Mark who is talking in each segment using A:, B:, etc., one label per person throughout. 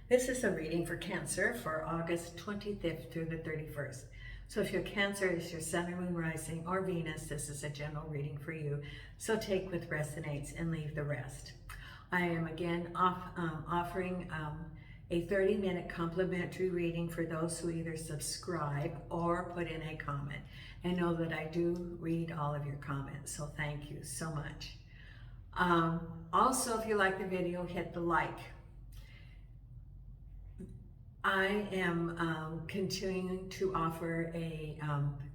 A: This is a reading for Cancer for August 25th through the 31st. So if your Cancer is your Sun, Moon, Rising, or Venus, this is a general reading for you. So take what resonates and leave the rest. I am again offering a 30-minute complimentary reading for those who either subscribe or put in a comment. And know that I do read all of your comments, so thank you so much. Also, if you like the video, hit the like. I am continuing to offer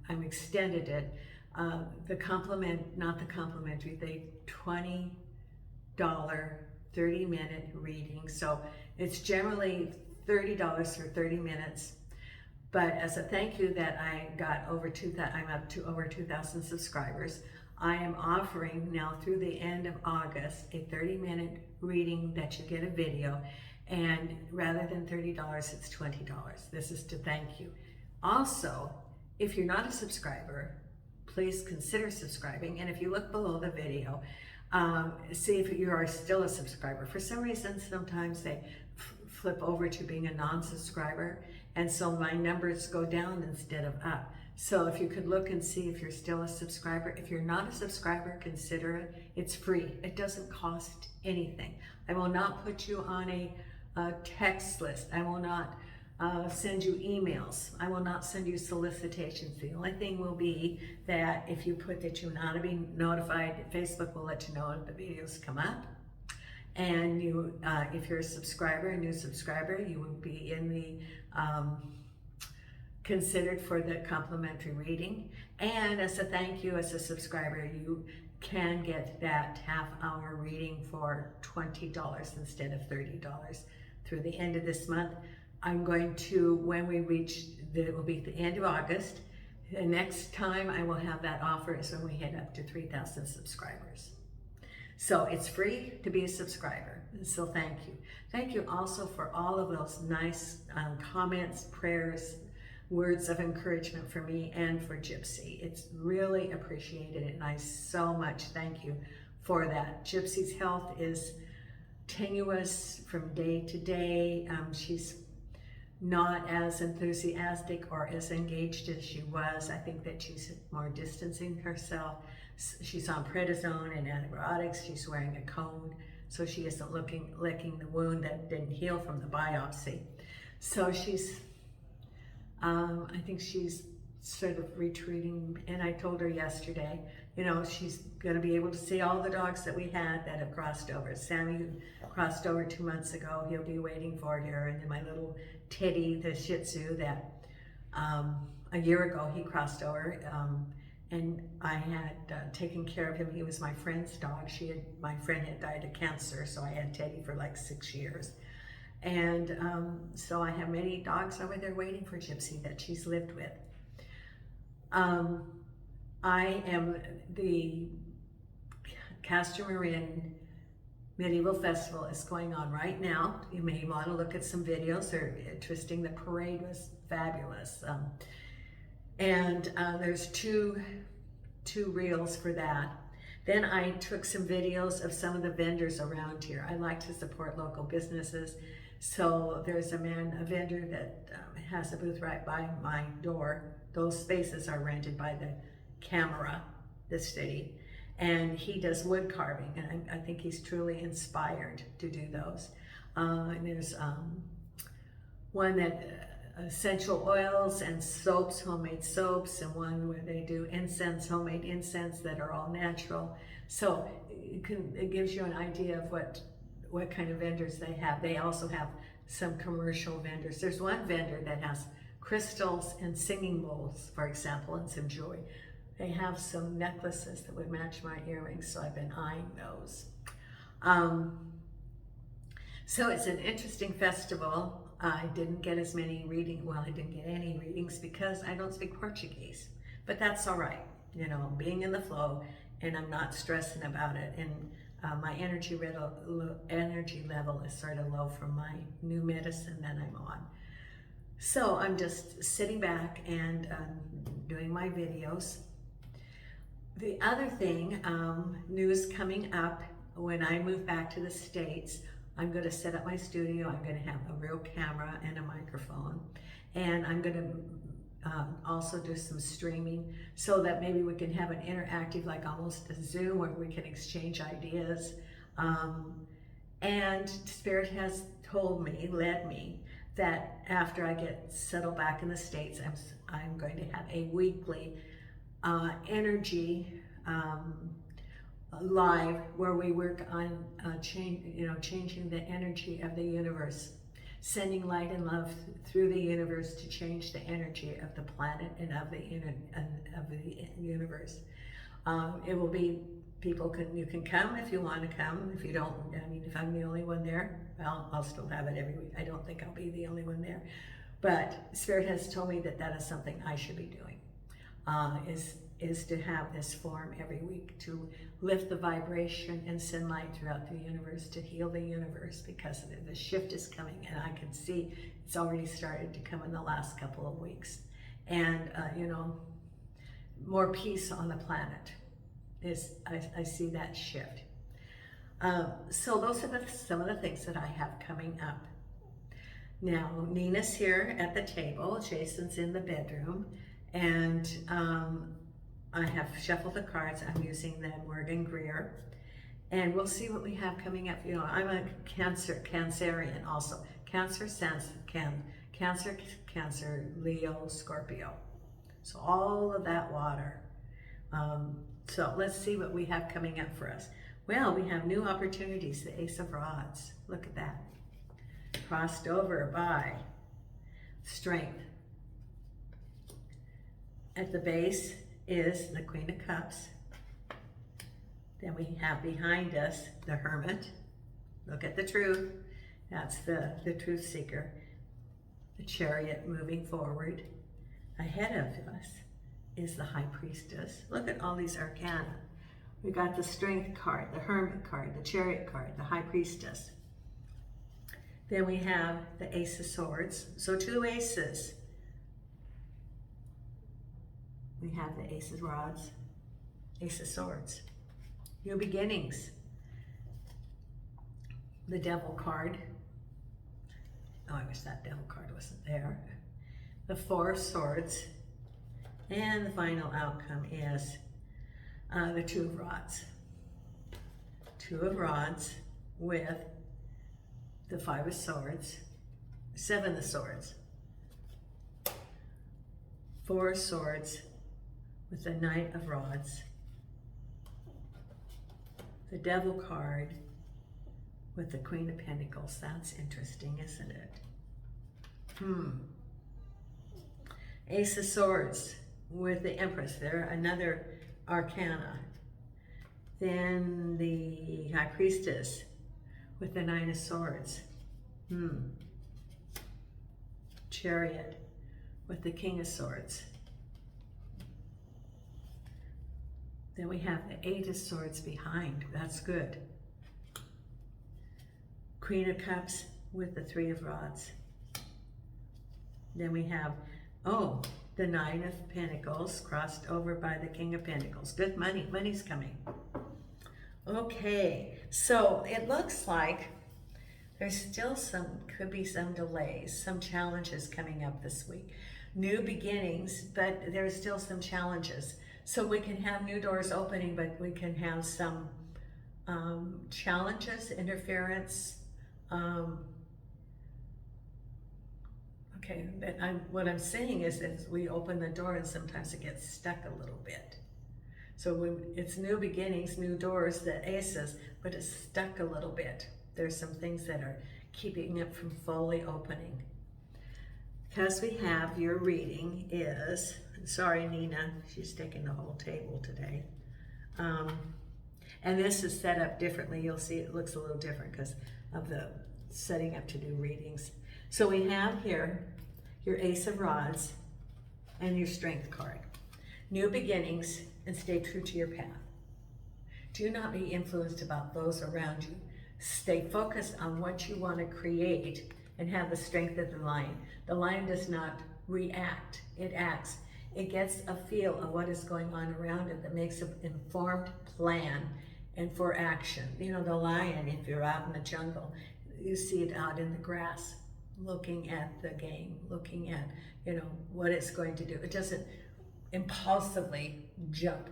A: I'm extended it, the $20 30-minute reading. So it's generally $30 for 30 minutes. But as a thank you that I got I'm up to over 2,000 subscribers, I am offering now through the end of August a 30-minute reading that you get a video. And rather than $30, it's $20. This is to thank you. Also, if you're not a subscriber, please consider subscribing. And if you look below the video, see if you are still a subscriber. For some reason, sometimes they flip over to being a non-subscriber. And so my numbers go down instead of up. So if you could look and see if you're still a subscriber. If you're not a subscriber, consider it. It's free. It doesn't cost anything. I will not put you on a text list. I will not send you emails. I will not send you solicitations. The only thing will be that if you put that you want to be notified, Facebook will let you know if the videos come up. And you, if you're a subscriber, a new subscriber, you will be in the considered for the complimentary reading. And as a thank you, as a subscriber, you can get that half-hour reading for $20 instead of $30 through the end of this month. I'm going to, when we reach, it will be the end of August. The next time I will have that offer is when we hit up to 3,000 subscribers. So it's free to be a subscriber. So thank you. Thank you also for all of those nice comments, prayers, words of encouragement for me and for Gypsy. It's really appreciated, and I so much thank you for that. Gypsy's health is tenuous from day to day. She's not as enthusiastic or as engaged as she was. I think that she's more distancing herself. She's on prednisone and antibiotics. She's wearing a cone, so she isn't licking the wound that didn't heal from the biopsy. So she's I think she's sort of retreating, and I told her yesterday, you know, she's going to be able to see all the dogs that we had that have crossed over. Sammy, who crossed over 2 months ago, he'll be waiting for her, and then my little Teddy, the Shih Tzu, that a year ago he crossed over, and I had taken care of him. He was my friend's dog. My friend had died of cancer, so I had Teddy for like 6 years. And so I have many dogs over there waiting for Gypsy that she's lived with. I am the Cancerian Medieval Festival is going on right now. You may want to look at some videos. They're interesting. The parade was fabulous. And there's two reels for that. Then I took some videos of some of the vendors around here. I like to support local businesses. So there's a vendor that has a booth right by my door. Those spaces are rented by the Camera, the city. And he does wood carving, and I think he's truly inspired to do those. And there's one that essential oils and soaps, homemade soaps, and one where they do incense, homemade incense that are all natural. So it gives you an idea of what kind of vendors they have. They also have some commercial vendors. There's one vendor that has crystals and singing bowls, for example, and some jewelry. They have some necklaces that would match my earrings, so I've been eyeing those. So it's an interesting festival. I didn't get as many readings, well, I didn't get any readings because I don't speak Portuguese, but that's all right. You know, I'm being in the flow, and I'm not stressing about it. And my energy level is sort of low from my new medicine that I'm on. So I'm just sitting back and doing my videos. The other thing, news coming up, when I move back to the States, I'm going to set up my studio. I'm going to have a real camera and a microphone. And I'm going to also do some streaming so that maybe we can have an interactive, like almost a Zoom, where we can exchange ideas. And Spirit has told me, led me, that after I get settled back in the States, I'm going to have a weekly energy live where we work on changing the energy of the universe, sending light and love through the universe to change the energy of the planet and of the universe. It will be, you can come if you want to come. If you don't, I mean, if I'm the only one there, well, I'll still have it every week. I don't think I'll be the only one there. But Spirit has told me that that is something I should be doing, is to have this form every week to lift the vibration and send light throughout the universe to heal the universe, because the shift is coming, and I can see it's already started to come in the last couple of weeks. And, more peace on the planet. I see that shift. So those are some of the things that I have coming up. Now, Nina's here at the table, Jason's in the bedroom, and I have shuffled the cards. I'm using the Morgan Greer, and we'll see what we have coming up. I'm a Cancerian also. Cancer, Leo, Scorpio. So all of that water. So let's see what we have coming up for us. Well, we have new opportunities, the Ace of Rods. Look at that. Crossed over by Strength. At the base is the Queen of Cups. Then we have behind us the Hermit. Look at the Truth. That's the Truth Seeker. The Chariot moving forward. Ahead of us is the High Priestess. Look at all these arcana. We got the Strength card, the Hermit card, the Chariot card, the High Priestess. Then we have the Ace of Swords. So 2 aces. We have the Ace of Rods, Ace of Swords. New beginnings. The Devil card. Oh, I wish that Devil card wasn't there. The 4 of Swords. And the final outcome is the 2 of Rods. 2 of Rods with the 5 of Swords, 7 of Swords, 4 of Swords with the Knight of Rods, the Devil card with the Queen of Pentacles. That's interesting, isn't it? Ace of Swords with the Empress there, another arcana. Then the High Priestess with the 9 of Swords. Chariot with the King of Swords. Then we have the 8 of Swords behind. That's good. Queen of Cups with the 3 of Rods. Then we have, the 9 of Pentacles crossed over by the King of Pentacles. Good money. Money's coming. Okay, so it looks like there's still could be some delays, some challenges coming up this week. New beginnings, but there's still some challenges. So we can have new doors opening, but we can have some challenges, interference. Okay, but what I'm saying is that we open the door and sometimes it gets stuck a little bit. So it's new beginnings, new doors, the aces, but it's stuck a little bit. There's some things that are keeping it from fully opening. Because we have your reading is, sorry Nina, she's taking the whole table today. And this is set up differently. You'll see it looks a little different because of the setting up to do readings. So we have here your Ace of Rods and your Strength card. New beginnings, and stay true to your path. Do not be influenced about those around you. Stay focused on what you want to create and have the strength of the lion. The lion does not react, it acts. It gets a feel of what is going on around it that makes an informed plan and for action. The lion, if you're out in the jungle, you see it out in the grass, looking at the game, looking at, what it's going to do. It doesn't impulsively jump.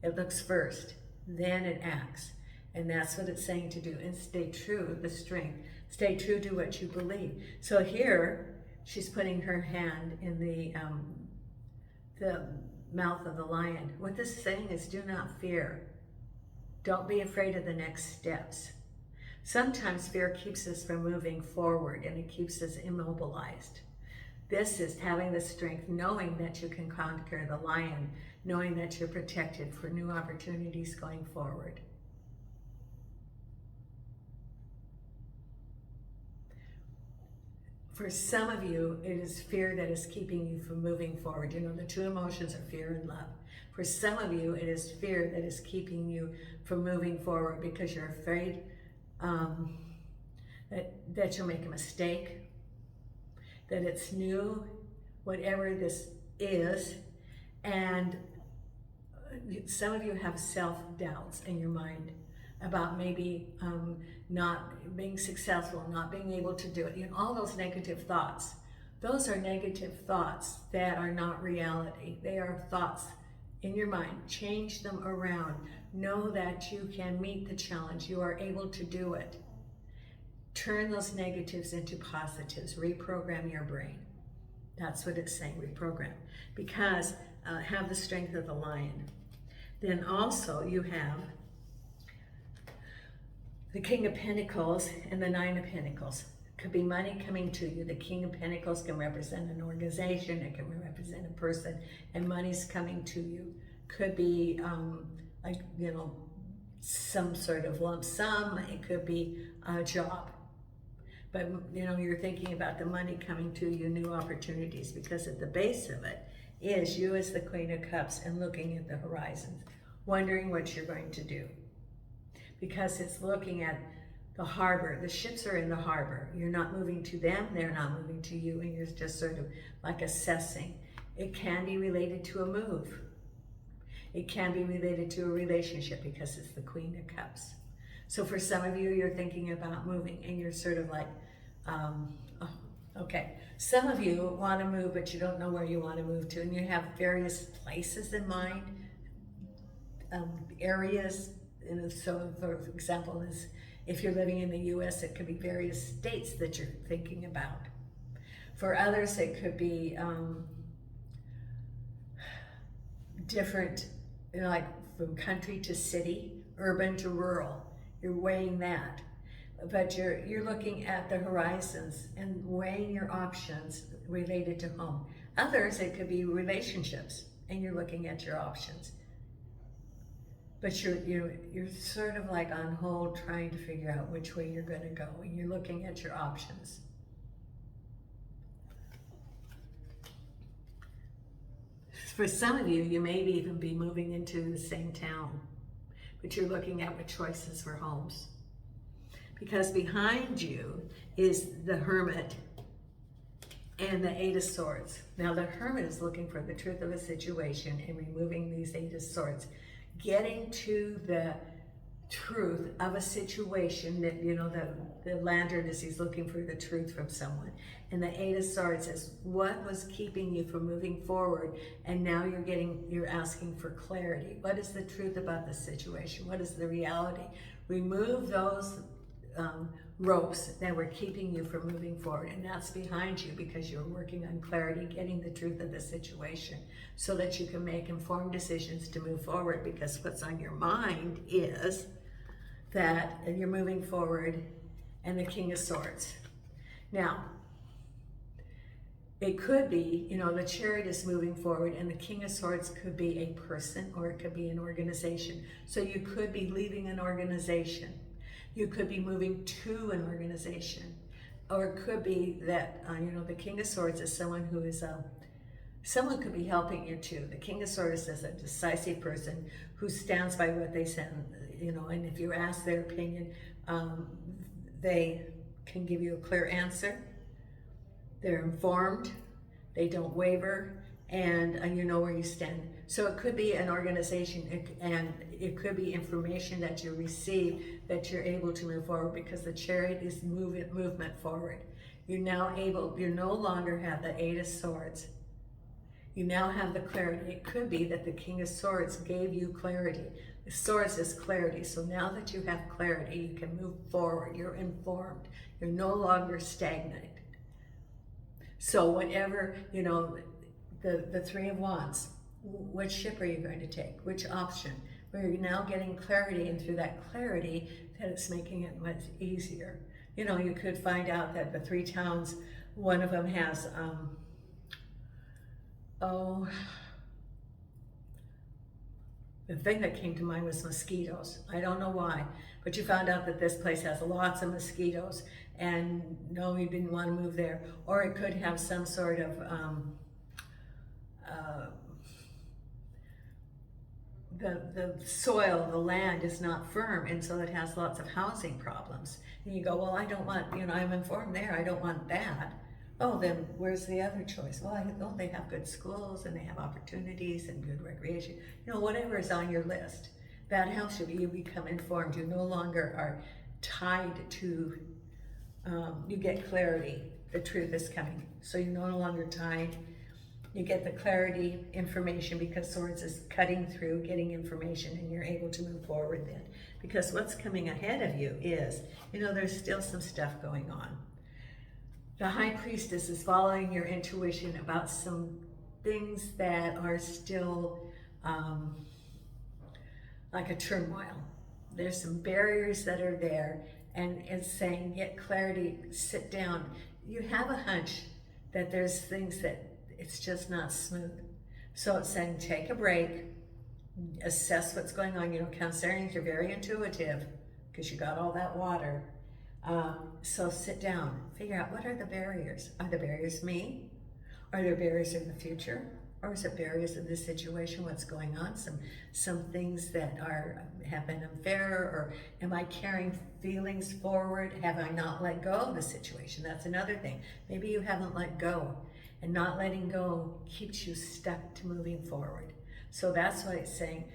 A: It looks first, then it acts. And that's what it's saying to do. And stay true, the strength. Stay true to what you believe. So here, she's putting her hand in the mouth of the lion. What this is saying is, do not fear. Don't be afraid of the next steps. Sometimes fear keeps us from moving forward, and it keeps us immobilized. This is having the strength, knowing that you can conquer the lion, knowing that you're protected for new opportunities going forward. For some of you, it is fear that is keeping you from moving forward. The two emotions are fear and love. For some of you, it is fear that is keeping you from moving forward because you're afraid that you'll make a mistake, that it's new, whatever this is. And some of you have self-doubts in your mind about maybe not being successful, not being able to do it. All those negative thoughts. Those are negative thoughts that are not reality. They are thoughts in your mind. Change them around. Know that you can meet the challenge. You are able to do it. Turn those negatives into positives. Reprogram your brain. That's what it's saying, reprogram. Because have the strength of the lion. Then also you have the King of Pentacles and the Nine of Pentacles. Could be money coming to you. The King of Pentacles can represent an organization. It can represent a person, and money's coming to you. Could be some sort of lump sum. It could be a job. But you're thinking about the money coming to you, new opportunities, because at the base of it is you as the Queen of Cups and looking at the horizons, wondering what you're going to do. Because it's looking at the harbor. The ships are in the harbor. You're not moving to them, they're not moving to you, and you're just sort of like assessing. It can be related to a move. It can be related to a relationship because it's the Queen of Cups. So for some of you, you're thinking about moving and you're sort of like, okay. Some of you want to move, but you don't know where you want to move to, and you have various places in mind, areas. And so, for example, if you're living in the U.S., it could be various states that you're thinking about. For others, it could be different, like from country to city, urban to rural. You're weighing that. But you're looking at the horizons and weighing your options related to home. Others, it could be relationships, and you're looking at your options. But you're sort of like on hold, trying to figure out which way you're going to go, and you're looking at your options. For some of you, you may even be moving into the same town, but you're looking at what choices for homes. Because behind you is the Hermit and the Eight of Swords. Now the Hermit is looking for the truth of a situation and removing these Eight of Swords. Getting to the truth of a situation that, the lantern is he's looking for the truth from someone. And the Eight of Swords is what was keeping you from moving forward, and now you're asking for clarity. What is the truth about the situation? What is the reality? Remove those ropes that were keeping you from moving forward, and that's behind you because you're working on clarity, getting the truth of the situation so that you can make informed decisions to move forward, because what's on your mind is that you're moving forward and the King of Swords. Now, it could be, the Chariot is moving forward, and the King of Swords could be a person or it could be an organization. So you could be leaving an organization. You could be moving to an organization, or it could be that, the King of Swords is someone who is, someone could be helping you too. The King of Swords is a decisive person who stands by what they said, and if you ask their opinion, they can give you a clear answer. They're informed, they don't waver, and you know where you stand. So it could be an organization, and it could be information that you receive that you're able to move forward, because the Chariot is movement forward. You're now able, you no longer have the Eight of Swords. You now have the clarity. It could be that the King of Swords gave you clarity. The Swords is clarity. So now that you have clarity, you can move forward. You're informed. You're no longer stagnant. So whatever, you know, the Three of Wands, which ship are you going to take? Which option? Where you're now getting clarity, and through that clarity, that it's making it much easier. You know, you could find out that the three towns, one of them has, the thing that came to mind was mosquitoes. I don't know why, but you found out that this place has lots of mosquitoes, and no, you didn't want to move there. Or it could have some sort of, the soil, the land is not firm, and so it has lots of housing problems. And you go, well, I don't want, you know, I'm informed there, I don't want that. Oh, then where's the other choice? Well, they have good schools, and they have opportunities and good recreation. You know, whatever is on your list. That helps you. You become informed. You no longer are tied to, you get clarity. The truth is coming. So you're no longer tied. You get the clarity, information, because Swords is cutting through, getting information, and you're able to move forward then. Because what's coming ahead of you is, you know, there's still some stuff going on. The High Priestess is following your intuition about some things that are still like a turmoil. There's some barriers that are there, and it's saying, get clarity, sit down. You have a hunch that there's things that it's just not smooth. So it's saying, take a break, assess what's going on. You know, Cancerians are very intuitive because you got all that water. So sit down, figure out, what are the barriers? Are the barriers me? Are there barriers in the future? Or is it barriers in this situation? What's going on? Some things that have been unfair, or am I carrying feelings forward? Have I not let go of the situation? That's another thing. Maybe you haven't let go, and not letting go keeps you stuck to moving forward. So that's why it's saying,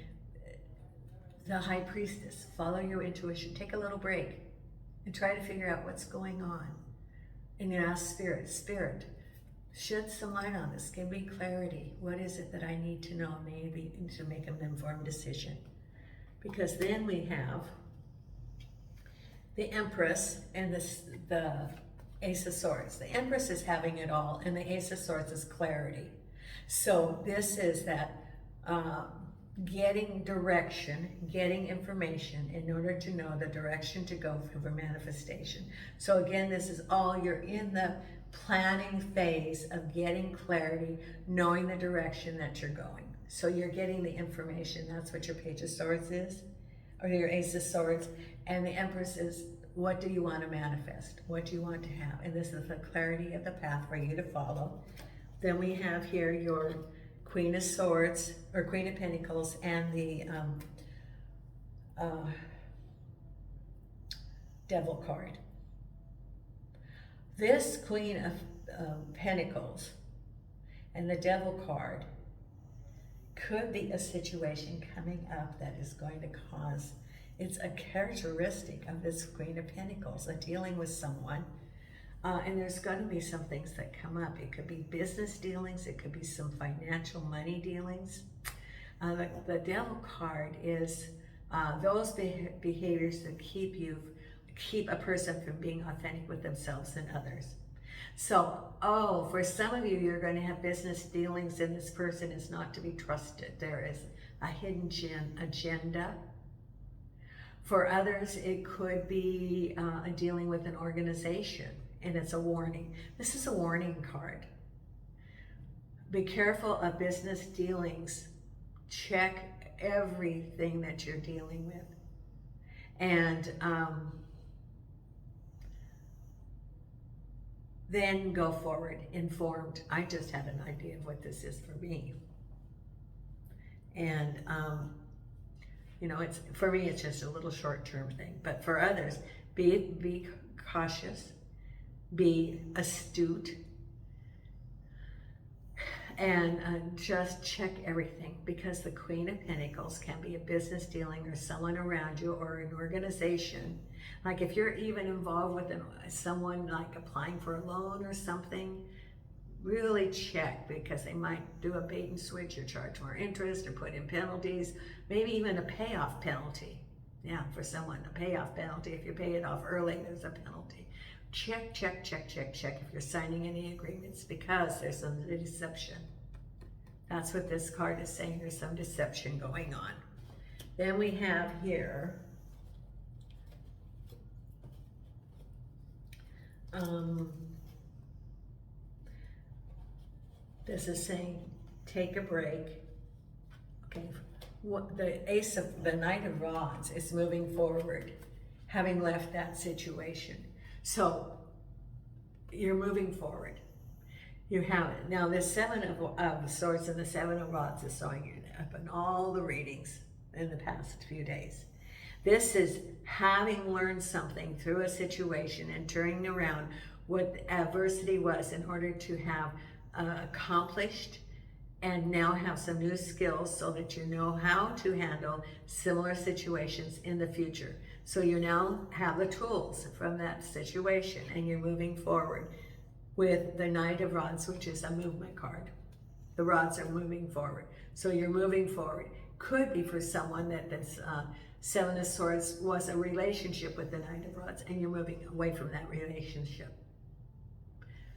A: the High Priestess, follow your intuition, take a little break, and try to figure out what's going on. And you ask Spirit, shed some light on this, give me clarity. What is it that I need to know, maybe to make an informed decision? Because then we have the Empress and the Ace of Swords. The Empress is having it all, and the Ace of Swords is clarity. So this is that getting direction, getting information in order to know the direction to go for manifestation. So again, this is all, you're in the planning phase of getting clarity, knowing the direction that you're going. So you're getting the information. That's what your Page of Swords is, or your Ace of Swords. And the Empress is, what do you want to manifest? What do you want to have? And this is the clarity of the path for you to follow. Then we have here your Queen of Swords, or Queen of Pentacles, and the Devil card. This Queen of Pentacles and the Devil card could be a situation coming up that is going to cause, it's a characteristic of this Queen of Pentacles, dealing with someone. And there's going to be some things that come up. It could be business dealings. It could be some financial money dealings. The Devil card is those behaviors that keep a person from being authentic with themselves and others. So, for some of you, you're going to have business dealings, and this person is not to be trusted. There is a hidden agenda. For others, it could be dealing with an organization. And it's a warning. This is a warning card. Be careful of business dealings. Check everything that you're dealing with. And then go forward, informed. I just have an idea of what this is for me. And, you know, for me, it's just a little short-term thing. But for others, be cautious. Be astute, And just check everything, because the Queen of Pentacles can be a business dealing or someone around you or an organization. Like if you're even involved with someone like applying for a loan or something, really check, because they might do a bait and switch or charge more interest or put in penalties, maybe even a payoff penalty. Yeah, for someone, a payoff penalty. If you pay it off early, there's a penalty. Check, check, check, check, check if you're signing any agreements, because there's some deception. That's what this card is saying. There's some deception going on. Then we have here, this is saying, take a break. Okay, what the Knight of Rods is moving forward, having left that situation. So you're moving forward. You have it. Now the Seven of Swords and the Seven of Rods is showing up in all the readings in the past few days. This is having learned something through a situation and turning around what adversity was in order to have accomplished, and now have some new skills so that you know how to handle similar situations in the future. So you now have the tools from that situation, and you're moving forward with the Knight of Rods, which is a movement card. The rods are moving forward. So you're moving forward. Could be for someone that this Seven of Swords was a relationship with the Knight of Rods, and you're moving away from that relationship.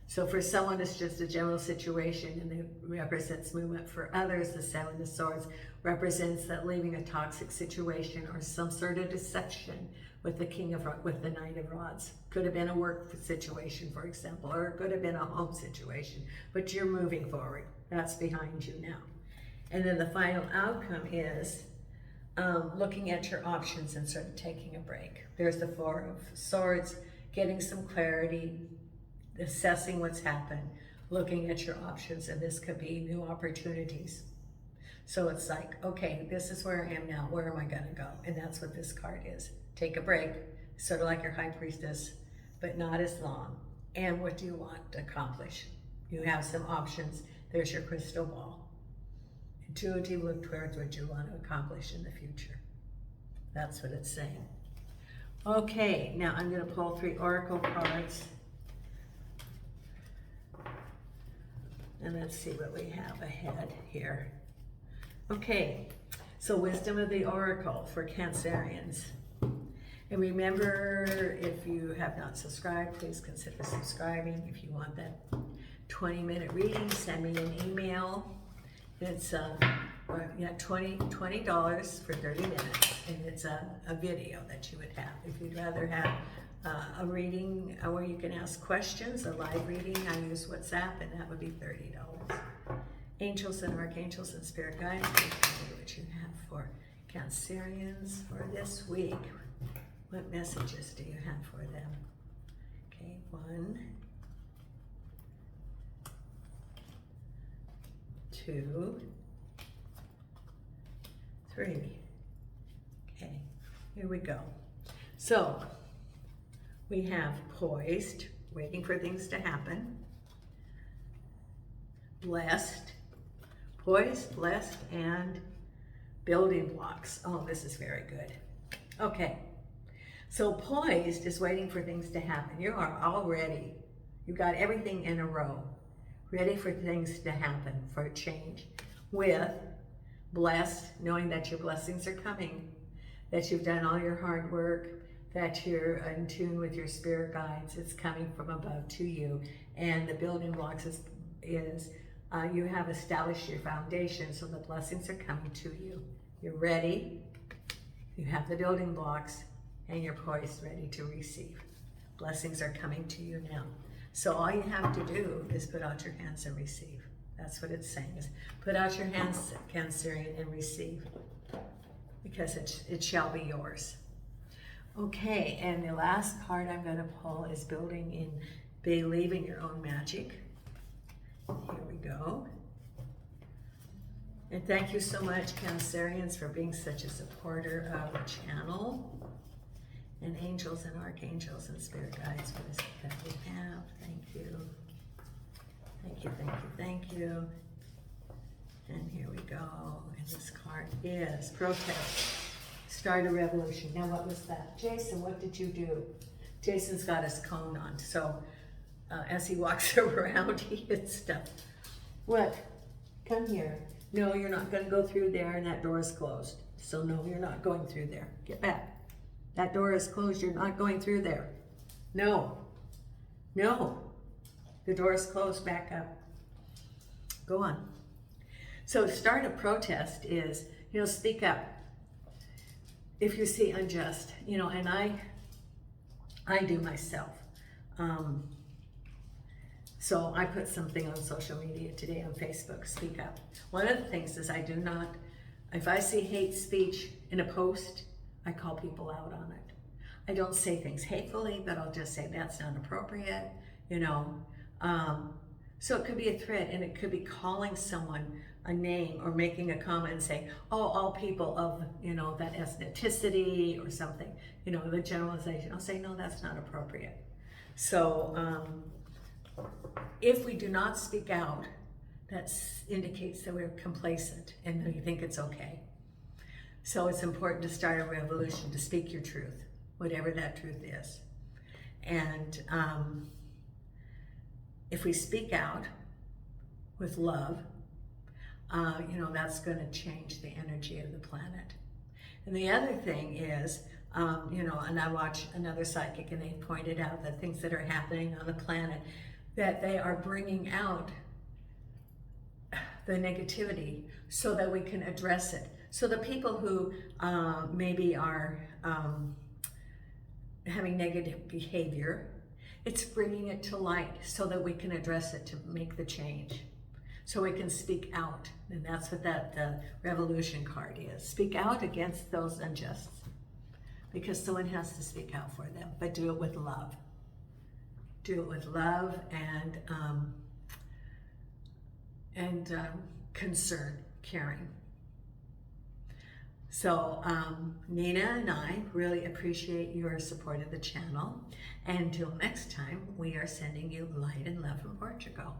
A: So for someone, it's just a general situation, and it represents movement. For others, the Seven of Swords represents that leaving a toxic situation or some sort of deception with with the Knight of Rods. Could have been a work situation, for example, or it could have been a home situation, but you're moving forward. That's behind you now. And then the final outcome is looking at your options and sort of taking a break. There's the Four of Swords, getting some clarity, assessing what's happened, looking at your options, and this could be new opportunities. So it's like, okay, this is where I am now. Where am I going to go? And that's what this card is. Take a break, sort of like your High Priestess, but not as long. And what do you want to accomplish? You have some options. There's your crystal ball. Intuitive look towards what you want to accomplish in the future. That's what it's saying. Okay, now I'm going to pull 3 oracle cards. And let's see what we have ahead here. Okay, so wisdom of the oracle for Cancerians. And remember, if you have not subscribed, please consider subscribing. If you want that 20-minute reading, send me an email. It's $20 for 30 minutes, and it's a video that you would have. If you'd rather have a reading where you can ask questions, a live reading, I use WhatsApp, and that would be $30. Angels and archangels and spirit guides, please tell me what you have for Cancerians for this week. What messages do you have for them? Okay, 1, 2, 3. Okay, here we go. So we have poised, waiting for things to happen. Blessed, poised, blessed, and building blocks. Oh, this is very good. Okay, so poised is waiting for things to happen. You are all ready. You've got everything in a row, ready for things to happen, for change. With blessed, knowing that your blessings are coming, that you've done all your hard work, that you're in tune with your spirit guides. It's coming from above to you. And the building blocks is you have established your foundation, so the blessings are coming to you. You're ready, you have the building blocks, and you're poised, ready to receive. Blessings are coming to you now. So all you have to do is put out your hands and receive. That's what it's saying, is put out your hands, Cancerian, and receive, because it shall be yours. Okay, and the last card I'm going to pull is believe in your own magic. Here we go. And thank you so much, Cancerians, for being such a supporter of the channel. And angels and archangels and spirit guides, what is it that we have? Thank you. Thank you, thank you, thank you. And here we go. And this card is protest. Start a revolution. Now what was that? Jason, what did you do? Jason's got his cone on. So as he walks around, he hits stuff. What? Come here. No, you're not going to go through there, and that door is closed. So no, you're not going through there. Get back. That door is closed. You're not going through there. No. No. The door is closed. Back up. Go on. So start a protest is, speak up. If you see unjust, and I do myself. So I put something on social media today on Facebook, speak up. One of the things is if I see hate speech in a post, I call people out on it. I don't say things hatefully, but I'll just say that's not appropriate, So it could be a threat, and it could be calling someone a name or making a comment and saying, oh, all people of, that ethnicity or something, the generalization. I'll say, no, that's not appropriate. So if we do not speak out, that indicates that we're complacent and that we think it's okay. So it's important to start a revolution, to speak your truth, whatever that truth is. And if we speak out with love, that's going to change the energy of the planet. And the other thing is, and I watched another psychic, and they pointed out that things that are happening on the planet, that they are bringing out the negativity so that we can address it. So the people who maybe are having negative behavior, it's bringing it to light so that we can address it, to make the change. So we can speak out, and that's what the revolution card is. Speak out against those unjust, because someone has to speak out for them, but do it with love. Do it with love and concern, caring. So Nina and I really appreciate your support of the channel. And until next time, we are sending you light and love from Portugal.